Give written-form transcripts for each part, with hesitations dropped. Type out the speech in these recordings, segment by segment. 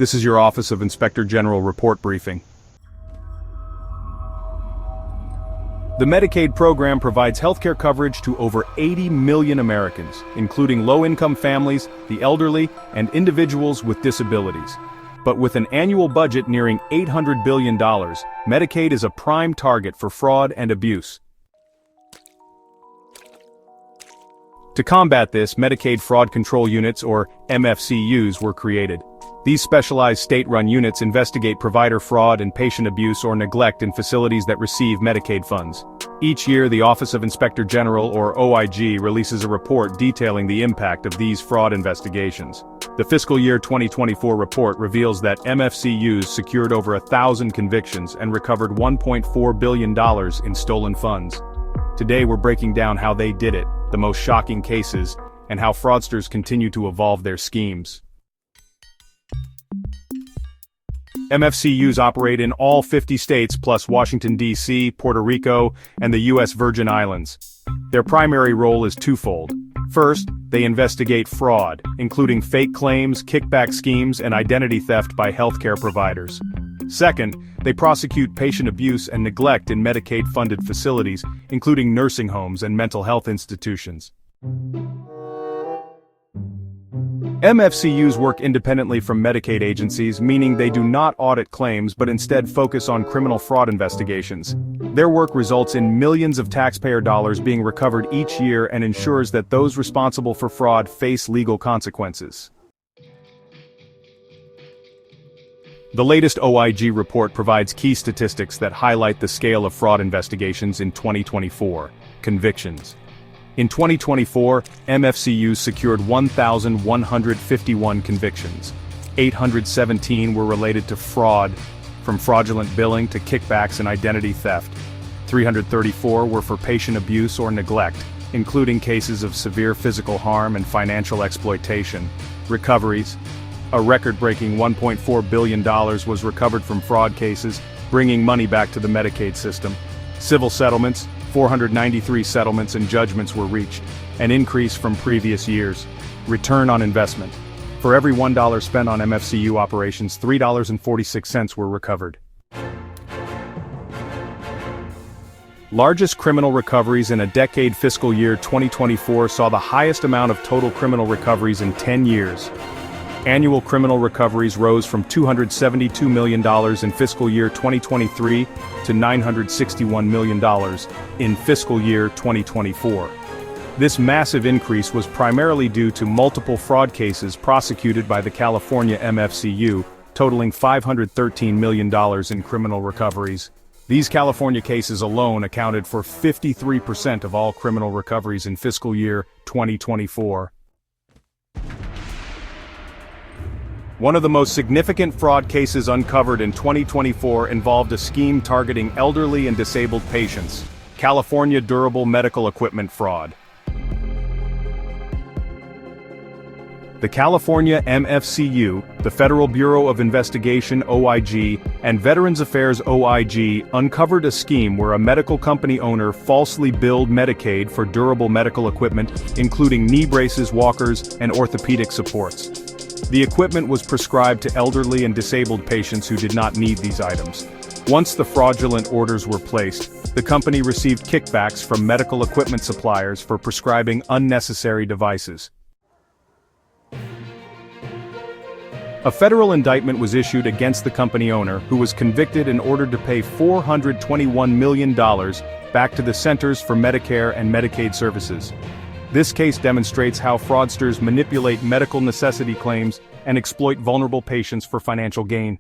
This is your Office of Inspector General report briefing. The Medicaid program provides healthcare coverage to over 80 million Americans, including low-income families, the elderly, and individuals with disabilities. But with an annual budget nearing $800 billion, Medicaid is a prime target for fraud and abuse. To combat this, Medicaid Fraud Control Units, or MFCUs, were created. These specialized state-run units investigate provider fraud and patient abuse or neglect in facilities that receive Medicaid funds. Each year, the Office of Inspector General, or OIG, releases a report detailing the impact of these fraud investigations. The fiscal year 2024 report reveals that MFCUs secured over 1,000 convictions and recovered $1.4 billion in stolen funds. Today we're breaking down how they did it, the most shocking cases, and how fraudsters continue to evolve their schemes. MFCUs operate in all 50 states plus Washington, D.C., Puerto Rico, and the U.S. Virgin Islands. Their primary role is twofold. First, they investigate fraud, including fake claims, kickback schemes, and identity theft by healthcare providers. Second, they prosecute patient abuse and neglect in Medicaid-funded facilities, including nursing homes and mental health institutions. MFCUs work independently from Medicaid agencies, meaning they do not audit claims but instead focus on criminal fraud investigations. Their work results in millions of taxpayer dollars being recovered each year and ensures that those responsible for fraud face legal consequences. The latest OIG report provides key statistics that highlight the scale of fraud investigations in 2024. Convictions. In 2024, MFCUs secured 1,151 convictions. 817 were related to fraud, from fraudulent billing to kickbacks and identity theft. 334 were for patient abuse or neglect, including cases of severe physical harm and financial exploitation. Recoveries. A record-breaking $1.4 billion was recovered from fraud cases, bringing money back to the Medicaid system. Civil settlements. 493 settlements and judgments were reached, an increase from previous years. Return on investment. For every $1 spent on MFCU operations, $3.46 were recovered. Largest criminal recoveries in a decade. Fiscal year 2024 saw the highest amount of total criminal recoveries in 10 years. Annual criminal recoveries rose from $272 million in fiscal year 2023 to $961 million in fiscal year 2024. This massive increase was primarily due to multiple fraud cases prosecuted by the California MFCU, totaling $513 million in criminal recoveries. These California cases alone accounted for 53% of all criminal recoveries in fiscal year 2024. One of the most significant fraud cases uncovered in 2024 involved a scheme targeting elderly and disabled patients. California durable medical equipment fraud. The California MFCU, the Federal Bureau of Investigation (OIG), and Veterans Affairs (OIG) uncovered a scheme where a medical company owner falsely billed Medicaid for durable medical equipment, including knee braces, walkers, and orthopedic supports. The equipment was prescribed to elderly and disabled patients who did not need these items. Once the fraudulent orders were placed, the company received kickbacks from medical equipment suppliers for prescribing unnecessary devices. A federal indictment was issued against the company owner, who was convicted and ordered to pay $421 million back to the Centers for Medicare and Medicaid Services. This case demonstrates how fraudsters manipulate medical necessity claims and exploit vulnerable patients for financial gain.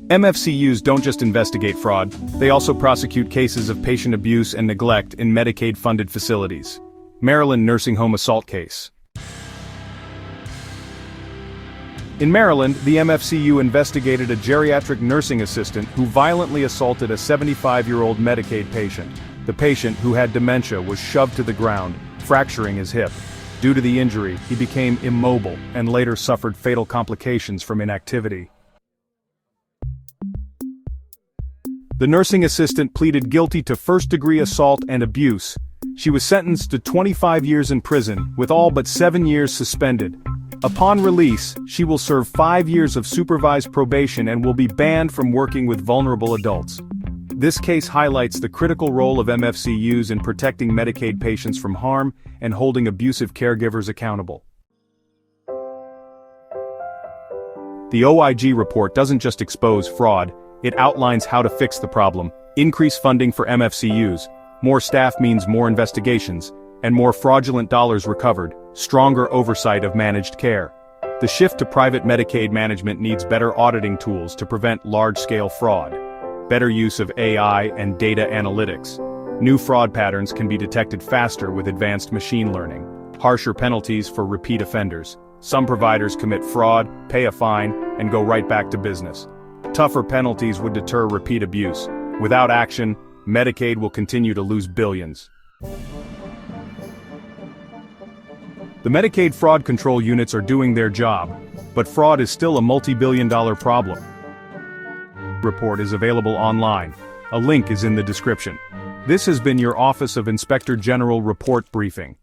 MFCUs don't just investigate fraud, they also prosecute cases of patient abuse and neglect in Medicaid-funded facilities. Maryland nursing home assault case. In Maryland, the MFCU investigated a geriatric nursing assistant who violently assaulted a 75-year-old Medicaid patient. The patient, who had dementia, was shoved to the ground, fracturing his hip. Due to the injury, he became immobile and later suffered fatal complications from inactivity. The nursing assistant pleaded guilty to first-degree assault and abuse. She was sentenced to 25 years in prison, with all but 7 years suspended. Upon release, she will serve 5 years of supervised probation and will be banned from working with vulnerable adults. This case highlights the critical role of MFCUs in protecting Medicaid patients from harm and holding abusive caregivers accountable. The OIG report doesn't just expose fraud, it outlines how to fix the problem. Increase funding for MFCUs, more staff means more investigations, and more fraudulent dollars recovered, stronger oversight of managed care. The shift to private Medicaid management needs better auditing tools to prevent large-scale fraud, better use of AI and data analytics. New fraud patterns can be detected faster with advanced machine learning, harsher penalties for repeat offenders. Some providers commit fraud, pay a fine, and go right back to business. Tougher penalties would deter repeat abuse. Without action, Medicaid will continue to lose billions. The Medicaid fraud control units are doing their job, but fraud is still a multi-billion-dollar problem. The report is available online. A link is in the description. This has been your Office of Inspector General report briefing.